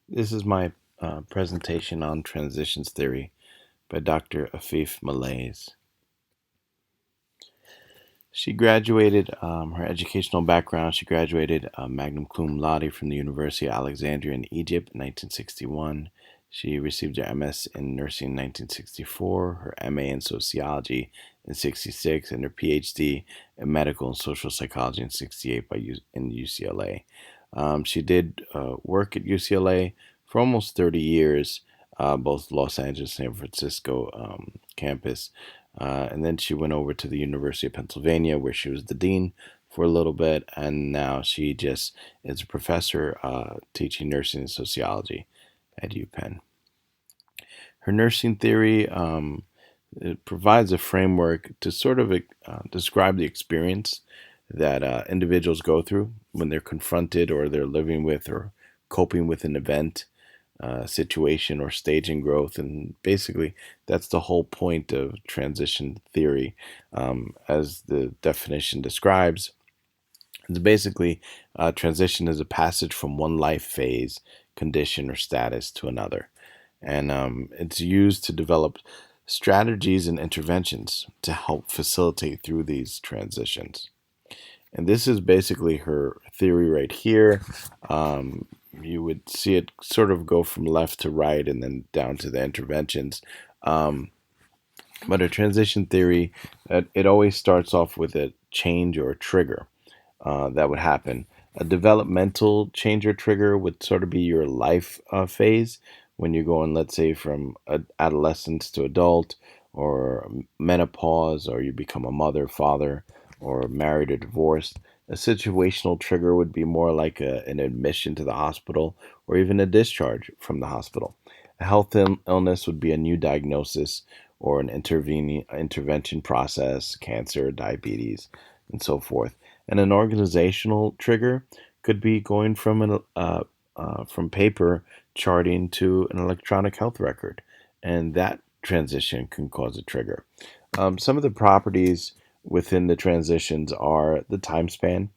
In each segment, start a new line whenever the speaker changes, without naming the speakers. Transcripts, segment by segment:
This is my presentation on transitions theory by Dr. Afif Meleis. She graduated, her educational background, she graduated magna cum laude from the University of Alexandria in Egypt in 1961. She received her MS in nursing in 1964, her MA in sociology in 66, and her PhD in medical and social psychology in 68 in UCLA. She did work at UCLA for almost 30 years, both Los Angeles and San Francisco campus. And then she went over to the University of Pennsylvania, where she was the dean for a little bit, and now she just is a professor teaching nursing and sociology at UPenn. Her nursing theory it provides a framework to sort of describe the experience that individuals go through when they're confronted or they're living with or coping with an event, situation, or stage in growth. And basically, that's the whole point of transition theory, as the definition describes. It's basically transition is a passage from one life phase, condition, or status to another. And it's used to develop strategies and interventions to help facilitate through these transitions. And this is basically her theory right here. You would see it sort of go from left to right and then down to the interventions. Um, but a transition theory, it always starts off with a change or a trigger that would happen. A developmental change or trigger would sort of be your life phase when you're going, let's say, from adolescence to adult, or menopause, or you become a mother, father, or married or divorced. A situational trigger would be more like an admission to the hospital or even a discharge from the hospital. A health illness would be a new diagnosis or an intervening intervention process, cancer, diabetes, and so forth. And an organizational trigger could be going from paper charting to an electronic health record, and that transition can cause a trigger. Some of the properties within the transitions are the time span,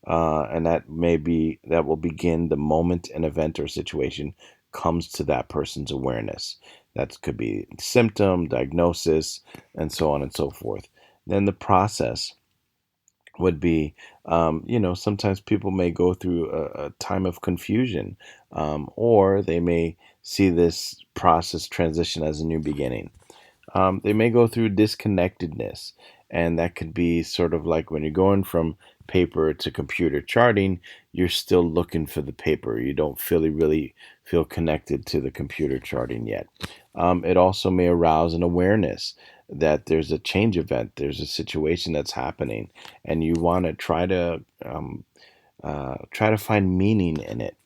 and that will begin the moment an event or situation comes to that person's awareness. That could be symptom, diagnosis, and so on and so forth. Then the process would be, sometimes people may go through a time of confusion, or they may see this process transition as a new beginning. They may go through disconnectedness, and that could be sort of like when you're going from paper to computer charting, you're still looking for the paper. You don't really feel connected to the computer charting yet. It also may arouse an awareness that there's a change event, there's a situation that's happening, and you want to try to find meaning in it.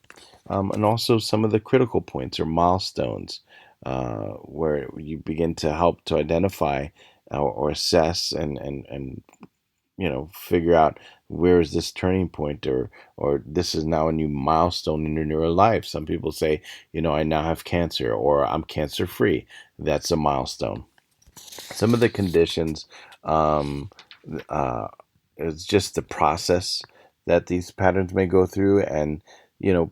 And also some of the critical points or milestones where you begin to help to identify or assess and figure out where is this turning point, or this is now a new milestone in your life. Some people say, I now have cancer, or I'm cancer free. That's a milestone. Some of the conditions, um, uh, is just the process that these patterns may go through, and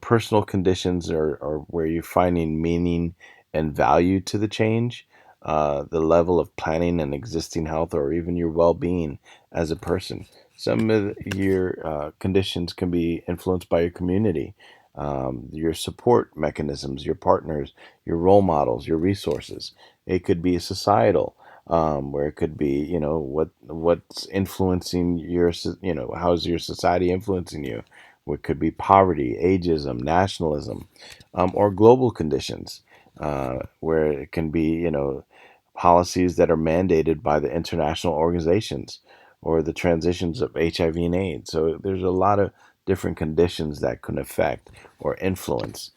personal conditions are where you're finding meaning and value to the change, the level of planning and existing health, or even your well-being as a person. Some of your conditions can be influenced by your community, your support mechanisms, your partners, your role models, your resources. It could be societal, where it could be, what's influencing how's your society influencing you. What could be poverty, ageism, nationalism, or global conditions, where it can be, policies that are mandated by the international organizations, or the transitions of HIV and AIDS. So there's a lot of different conditions that can affect or influence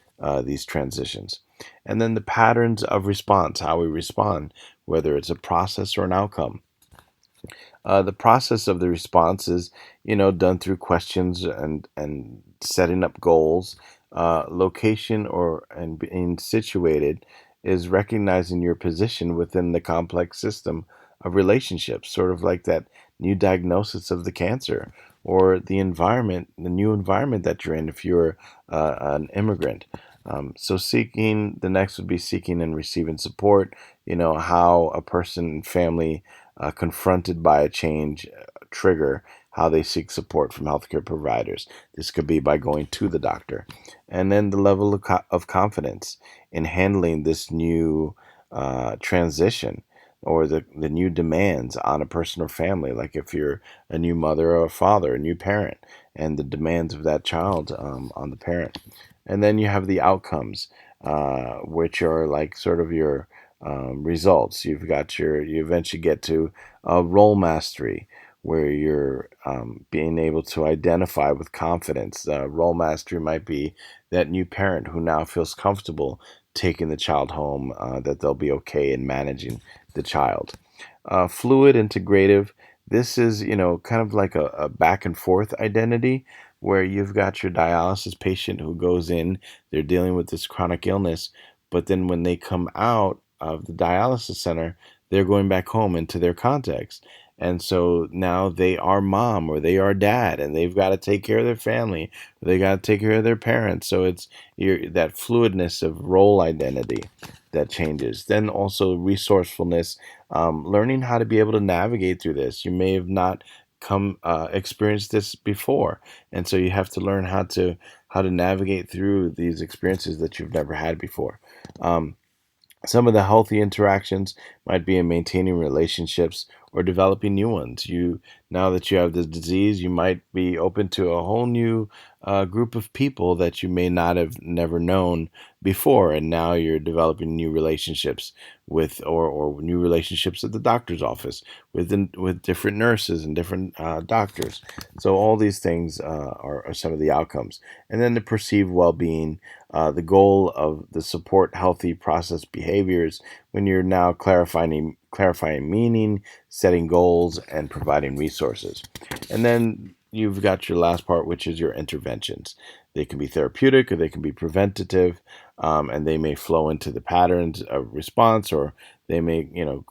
these transitions. And then the patterns of response, how we respond, whether it's a process or an outcome. The process of the response is, done through questions and setting up goals. Location or and being situated is recognizing your position within the complex system of relationships, sort of like that new diagnosis of the cancer, or the environment, the new environment that you're in if you're an immigrant. So seeking, the next would be seeking and receiving support. How a person and family confronted by a change trigger, how they seek support from healthcare providers. This could be by going to the doctor. And then the level of confidence in handling this new transition, or the new demands on a person or family. Like if you're a new mother or a father, a new parent, and the demands of that child on the parent. And then you have the outcomes, which are like sort of your results. You eventually get to role mastery, where you're being able to identify with confidence. Role mastery might be that new parent who now feels comfortable taking the child home, that they'll be okay in managing the child. Fluid integrative. This is, kind of like a back and forth identity, where you've got your dialysis patient who goes in, they're dealing with this chronic illness, but then when they come out of the dialysis center, they're going back home into their context. And so now they are mom or they are dad, and they've got to take care of their family. They got to take care of their parents. So it's that fluidness of role identity that changes. Then also resourcefulness, learning how to be able to navigate through this. You may have not come experienced this before, and so you have to learn how to navigate through these experiences that you've never had before. Um, some of the healthy interactions might be in maintaining relationships or developing new ones. Now that you have the disease, you might be open to a whole new group of people that you may not have never known before, and now you're developing new relationships or new relationships at the doctor's office with different nurses and different doctors. So all these things are some of the outcomes, and then the perceived well-being. The goal of the support healthy process behaviors, when you're now clarifying meaning, setting goals, and providing resources. And then you've got your last part, which is your interventions. They can be therapeutic or they can be preventative, and they may flow into the patterns of response, or they may,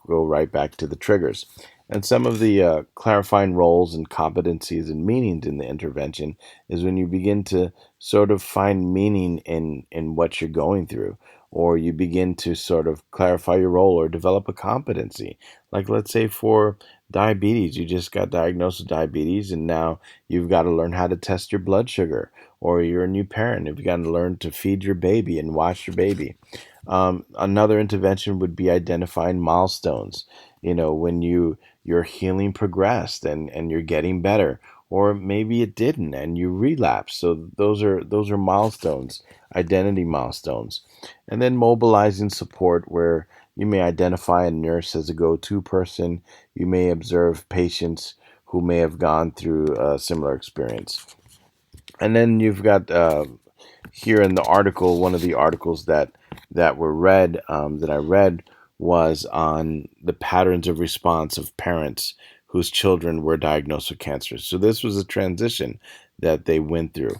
go right back to the triggers. And some of the clarifying roles and competencies and meanings in the intervention is when you begin to sort of find meaning in what you're going through, or you begin to sort of clarify your role or develop a competency. Like, let's say for diabetes, you just got diagnosed with diabetes, and now you've got to learn how to test your blood sugar. Or you're a new parent, you've got to learn to feed your baby and watch your baby. Another intervention would be identifying milestones. When your healing progressed and you're getting better, or maybe it didn't and you relapsed. So those are milestones, identity milestones. And then mobilizing support, where you may identify a nurse as a go-to person. You may observe patients who may have gone through a similar experience. And then you've got here in the article, one of the articles that were read, that I read, was on the patterns of response of parents whose children were diagnosed with cancer. So this was a transition that they went through.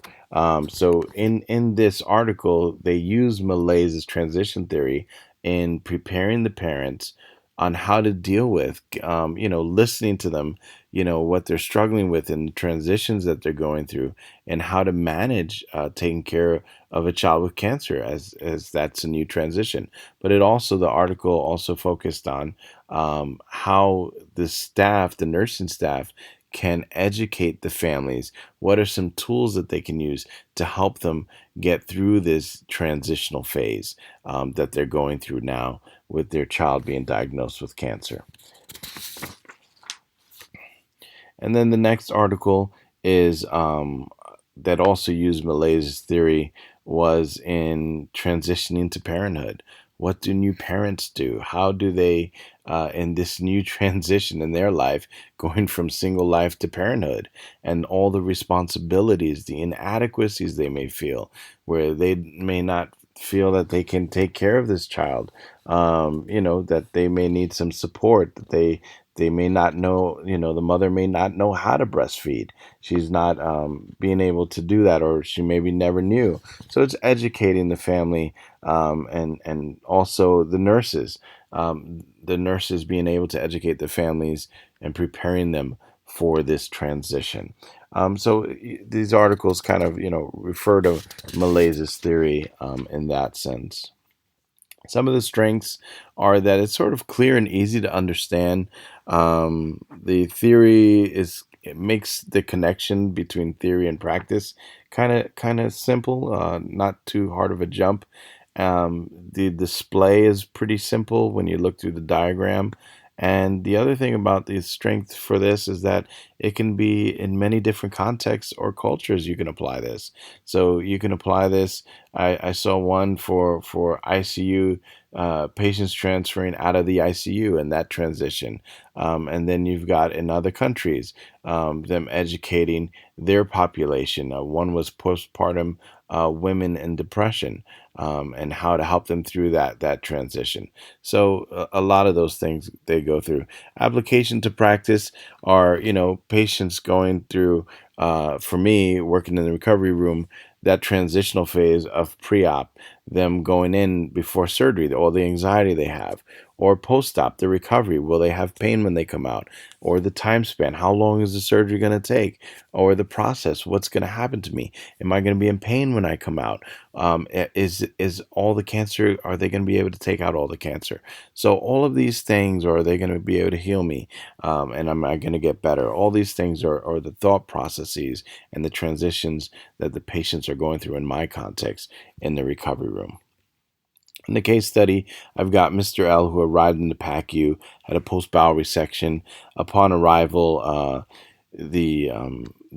So in this article, they use Meleis' transition theory in preparing the parents on how to deal with, listening to them, what they're struggling with and the transitions that they're going through, and how to manage taking care of a child with cancer, as that's a new transition. But the article also focused on how the nursing staff, can educate the families. What are some tools that they can use to help them get through this transitional phase that they're going through now with their child being diagnosed with cancer? And then the next article is that also used Malay's theory, was in transitioning to parenthood. What do new parents do? How do they, in this new transition in their life, going from single life to parenthood, and all the responsibilities, the inadequacies they may feel, where they may not feel that they can take care of this child, that they may need some support, that they may not know, the mother may not know how to breastfeed. She's not being able to do that, or she maybe never knew. So it's educating the family, and also the nurses being able to educate the families and preparing them for this transition. These articles kind of, refer to Meleis's theory in that sense. Some of the strengths are that it's sort of clear and easy to understand. The theory it makes the connection between theory and practice kind of simple, not too hard of a jump. The display is pretty simple when you look through the diagram. And the other thing about the strength for this is that it can be in many different contexts or cultures. You can apply this. So you can apply this. I saw one for ICU patients transferring out of the ICU and that transition. And then you've got in other countries them educating their population. One was postpartum women in depression, and how to help them through that transition. So a lot of those things they go through. Application to practice are, patients going through. For me, working in the recovery room, that transitional phase of pre-op, them going in before surgery, all the anxiety they have, or post-op, the recovery, will they have pain when they come out, or the time span, how long is the surgery going to take, or the process, what's going to happen to me, am I going to be in pain when I come out, is all the cancer, are they going to be able to take out all the cancer? So all of these things, or are they going to be able to heal me, and am I going to get better? All these things are the thought processes and the transitions that the patients are going through in my context in the recovery room. In the case study, I've got Mr. L, who arrived in the PACU, had a post-bowel resection. Upon arrival, the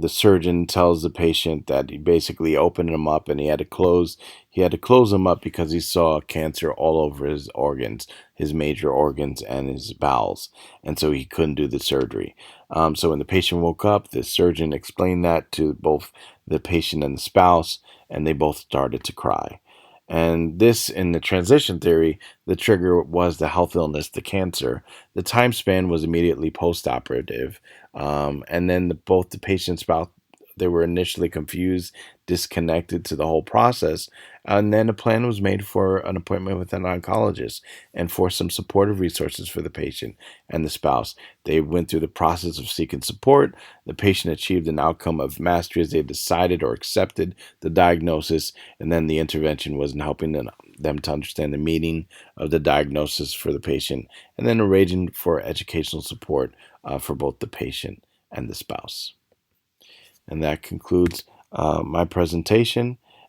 surgeon tells the patient that he basically opened him up and he had to close him up because he saw cancer all over his organs, his major organs and his bowels, and so he couldn't do the surgery. So when the patient woke up, the surgeon explained that to both the patient and the spouse, and they both started to cry. And this, in the transition theory, the trigger was the health illness, the cancer. The time span was immediately post-operative. And then both the patient and spouse, they were initially confused, disconnected to the whole process. And then a plan was made for an appointment with an oncologist and for some supportive resources for the patient and the spouse. They went through the process of seeking support. The patient achieved an outcome of mastery as they decided or accepted the diagnosis, and then the intervention was in helping them to understand the meaning of the diagnosis for the patient, and then arranging for educational support for both the patient and the spouse. And that concludes my presentation.